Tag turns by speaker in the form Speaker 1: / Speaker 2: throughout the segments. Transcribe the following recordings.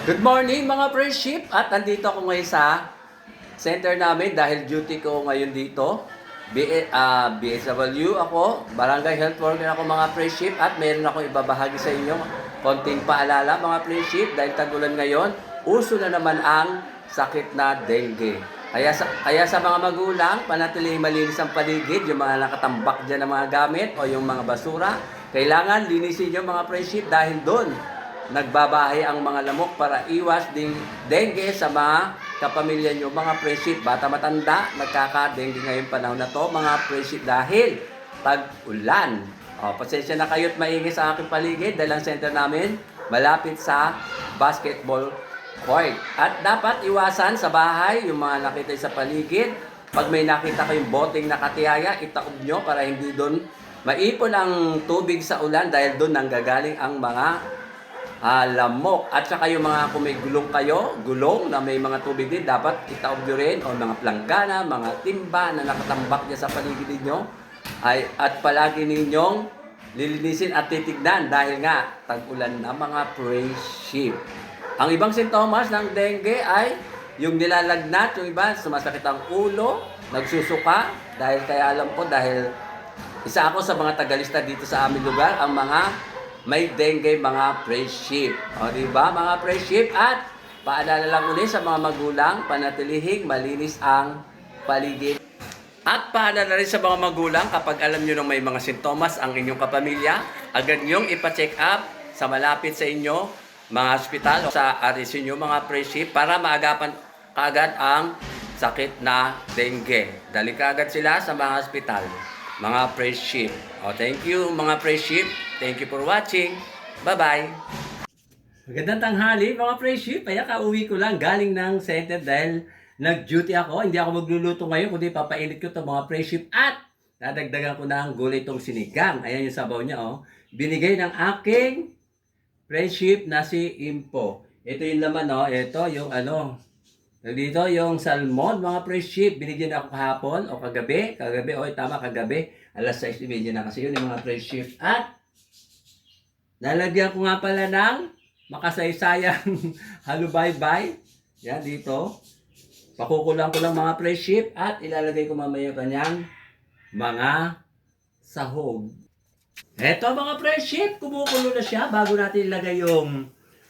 Speaker 1: Good morning mga friendship at andito ako ngayon sa center namin dahil duty ko ngayon dito. BSW ako, Barangay Health Worker ako mga friendship at meron akong ibabahagi sa inyo konting paalala mga friendship dahil tag-ulan ngayon, uso na naman ang sakit na dengue. Kaya sa mga magulang, panatiling malinis ang paligid, yung mga nakatambak dyan ng mga gamit o yung mga basura, kailangan linisin nyo mga friendship dahil doon nagbabahay ang mga lamok para iwas dengue sa mga kapamilya nyo, mga friendship. Bata matanda, nagkaka-dengue ngayong panahon na to, mga friendship, dahil tag-ulan. Pasensya na kayo't maingay sa aking paligid dahil ang center namin malapit sa basketball court. At dapat iwasan sa bahay yung mga nakita sa paligid. Pag may nakita kayong boteng nakatiyaya, itaob nyo para hindi doon maipon ang tubig sa ulan dahil doon nanggagaling ang mga lamok. At saka yung mga kung may gulong na may mga tubig din, dapat itaob nyo rin, o mga planggana, mga timba na nakatambak niya sa paligid ninyo, at palagi ninyong lilinisin at titignan dahil nga tag-ulan na mga friendship. Ang ibang sintomas ng dengue ay yung nilalagnat, yung iba sumasakit ang ulo, nagsusuka, dahil isa ako sa mga tagalista dito sa aming lugar, ang mga may dengue mga friendship. O diba mga friendship? At paalala lang ulit sa mga magulang, panatilihing malinis ang paligid. At paalala rin sa mga magulang, kapag alam nyo nang may mga sintomas ang inyong kapamilya, agad nyong ipa-check up sa malapit sa inyo, mga hospital o sa RSU nyo mga friendship para maagapan kaagad ang sakit na dengue. Dali kaagad sila sa mga hospital, mga friendship. Thank you mga friendship. Thank you for watching. Bye-bye. Magandang tanghali mga friendship. Kaya kauwi ko lang galing ng center dahil nag-duty ako. Hindi ako magluluto ngayon kundi papainit ko itong mga friendship at dadagdagan ko ng gulay itong sinigang. Ayan yung sabaw niya. Binigay ng aking friendship na si Impo. Ito yung laman. Ito yung dito yung salmon, mga friendship, binigyan ako kahapon o kagabi, kagabi, alas 6:30 na kasi yun yung mga friendship. At lalagyan ko nga pala ng makasaysayang halubaybay. Yan dito. Pakukulang ko lang mga friendship at ilalagay ko mamaya kanyang mga sahog. Eto mga friendship, kumukulo na siya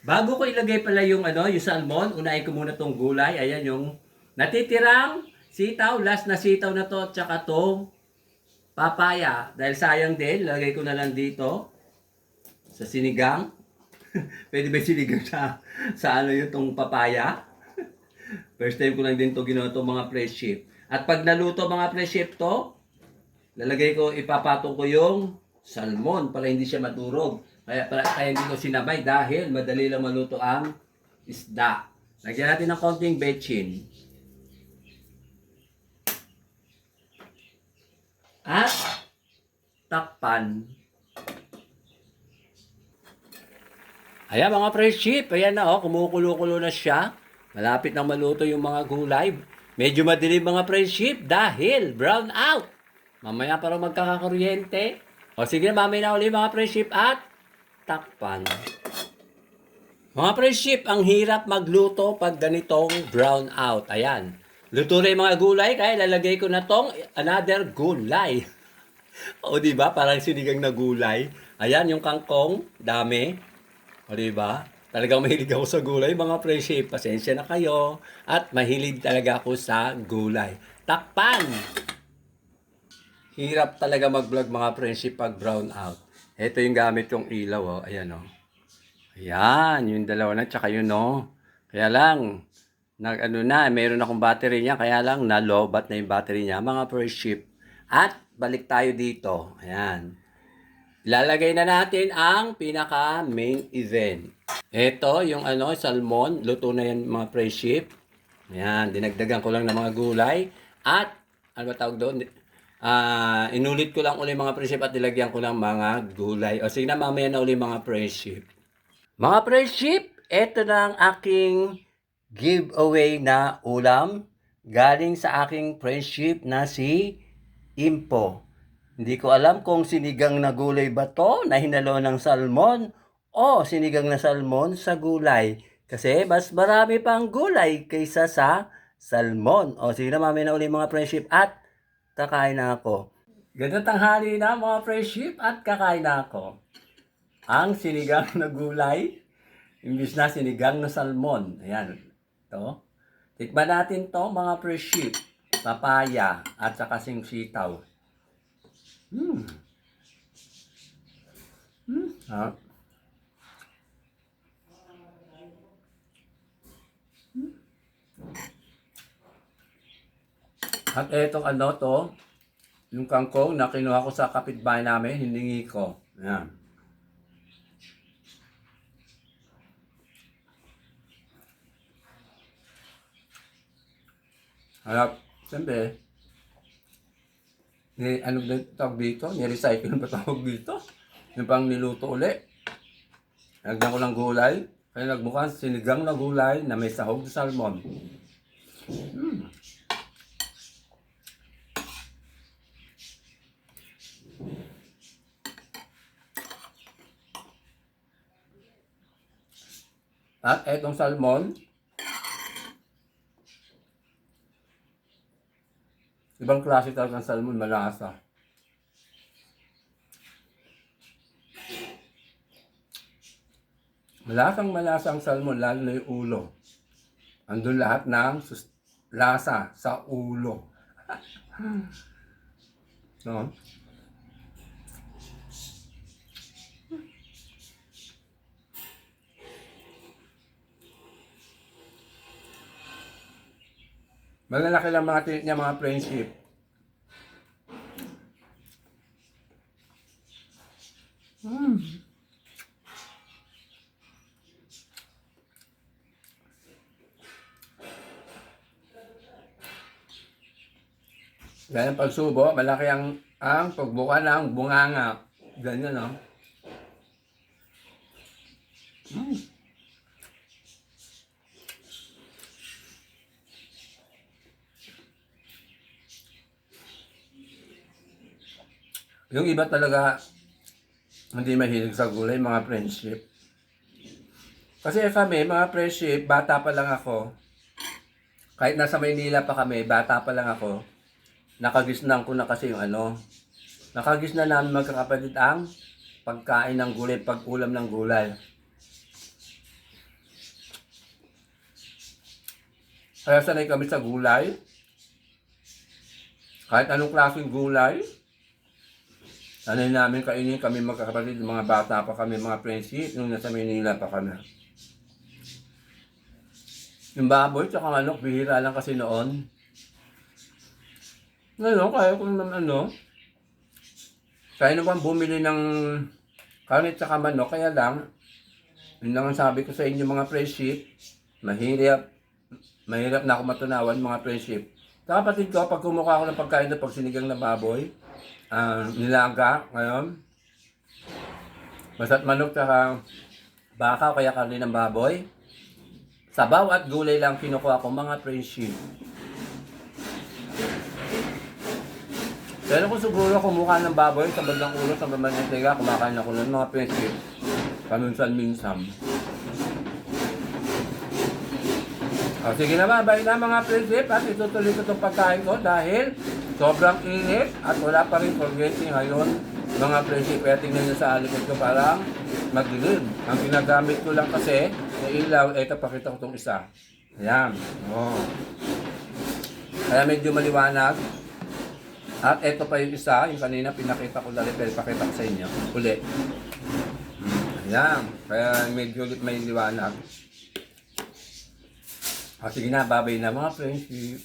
Speaker 1: Bago ko ilagay pala yung salmon, unahin ko muna tong gulay. Ayan yung natitirang sitaw, last na sitaw na to, tsaka tong papaya. Dahil sayang din, lagay ko na lang dito sa sinigang. Pwede ba sinigang sa yung tong papaya? First time ko lang din to ginawa to mga friendship. At pag naluto mga friendship to, ipapatong ko yung salmon para hindi siya maturog. Kaya hindi ko sinabay dahil madali lang maluto ang isda. Lagyan natin ng konting bechin. At takpan. Ayan mga friendship, ayan na kumukulo-kulo na siya. Malapit na maluto yung mga gulay. Medyo madilim mga friendship dahil brown out. Mamaya parang magkakakuryente. Sige na, mamaya na ulit mga friendship at takpan. Mga friendship, ang hirap magluto pag ganitong brown out. Ayan. Luto na yung mga gulay, kaya lalagay ko na tong another gulay. Diba? Parang sinigang na gulay. Ayan, yung kangkong, dami. Diba? Talagang mahilig ako sa gulay, mga friendship. Pasensya na kayo. At mahilig talaga ako sa gulay. Takpan! Hirap talaga mag-vlog mga friendship pag brown out. Ito yung gamit kong ilaw, ayan Ayan, yung dalawa na, tsaka yun Kaya lang, meron akong battery niya, kaya lang nalobat na yung battery niya, mga friendship. At balik tayo dito, ayan. Ilalagay na natin ang pinaka main event. Ito yung salmon, luto na yan mga friendship. Ayan, dinagdagan ko lang ng mga gulay. At, ano ba tawag doon? Inulit ko lang uli mga friendship at nilagyan ko ng mga gulay. Sige na, mamaya na uli mga friendship. Mga friendship, ito na ang aking giveaway na ulam galing sa aking friendship na si Impo. Hindi ko alam kung sinigang na gulay ba to na hinalo ng salmon o sinigang na salmon sa gulay. Kasi mas marami pang gulay kaysa sa salmon. O sige na, mamaya na uli mga friendship at kakain na ako. Ganda tanghali na mga friendship at kakain na ako. Ang sinigang na gulay, imbis na sinigang na salmon. Ayan. Ito. Tikman natin to mga friendship. Papaya at saka sitaw. Ah. At etong ano to, yung kangkong na kinuha ko sa kapitbahay namin, hiningi ko. Ayan. Harap, siyempre, ano ba tawag dito? Ni-recycle ba tawag dito? Yung pang niluto uli. Lagyan ko ng gulay. Kaya nagmukhang sinigang na gulay na may sahog sa salmon. At etong salmon, ibang klase talaga ng salmon, malasa. Malasang-malasa ang salmon, lalo na yung ulo. Andun lahat ng lasa sa ulo. No? Malalaki lang mga tinik niya, mga friendship. Ganyan pagsubo, malaki ang pagbuka ng bunganga. Ganyan, no? Yung iba talaga, hindi mahilig sa gulay, mga friendship. Kasi kami, mga friendship, bata pa lang ako. Kahit nasa Maynila pa kami, bata pa lang ako. Nakagisnan ko na kasi yung ano. Nakagisnan namin magkakapatid ang pagkain ng gulay, pag-ulam ng gulay. Kaya sanay kami sa gulay. Kahit anong klaseng gulay. Sanay namin kainin kami magkakapatid, mga bata pa kami, mga friendship, nung nasa Maynila pa kami. Yung baboy, tsaka manok, bihira lang kasi noon. Ngayon, kaya kung ano, kaya naman bumili ng karne tsaka manok, kaya lang, yun lang ang sabi ko sa inyo mga friendship, mahirap na ako matunawan mga friendship. Sa kapatid ko, pag kumuha ako ng pagkain na pagsinigang na baboy, nilaga, ngayon, basta't manok tsaka baka o kaya karne ng baboy, sabaw at gulay lang kinukuha ko mga friendship. Pero kung siguro kumuha ng baboy sa bandang ulo, sa bandang tiga, kumakain ako ng mga friendship. Paminsan-minsan. Sige na, bye na mga friendship, at itutuloy ko itong pagkain ko dahil sobrang init at wala pa rin forgetting ngayon mga friendship. Kaya tingnan nyo sa alikod ko parang magdilim. Ang ginagamit ko lang kasi na ilaw, eto pakita ko itong isa. Ayan. Oh. Kaya medyo maliwanag. At eto pa yung isa, yung kanina pinakita ko dali, pero pakita ko sa inyo. Uli. Ayan. Kaya medyo may liwanag. Sige na, babay na mga friendship.